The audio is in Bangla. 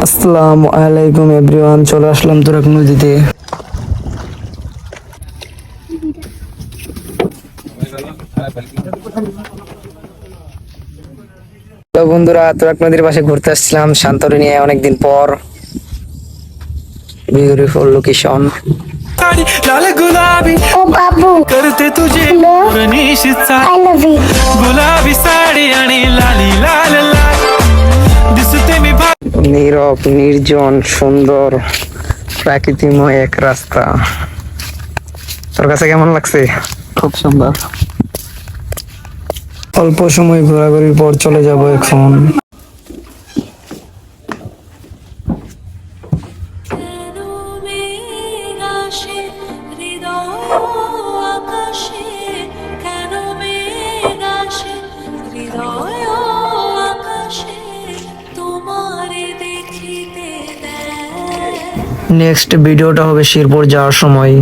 আসসালামু আলাইকুম এভরিওয়ান, চলে আসলাম তুরাগ নদীতে। তো বন্ধুরা, তুরাগ নদীর পাশে ঘুরতে আসছিলাম শান্তরিনী অনেকদিন পর। Beautiful location. लाल गुलाबी ओ बाबू करते तुझे हेलो निशिचा आई लव यू गुलाबी साडी आणि लाली लाल लाल दिसते मी নীরব, নির্জন, সুন্দর, প্রাকৃতিকময় এক রাস্তা। তোর কাছে কেমন লাগছে? খুব সুন্দর। অল্প সময় ঘোরাঘুরির পর চলে যাব এখন। নেক্সট ভিডিওটা হবে শিরপুর যাওয়ার সময়।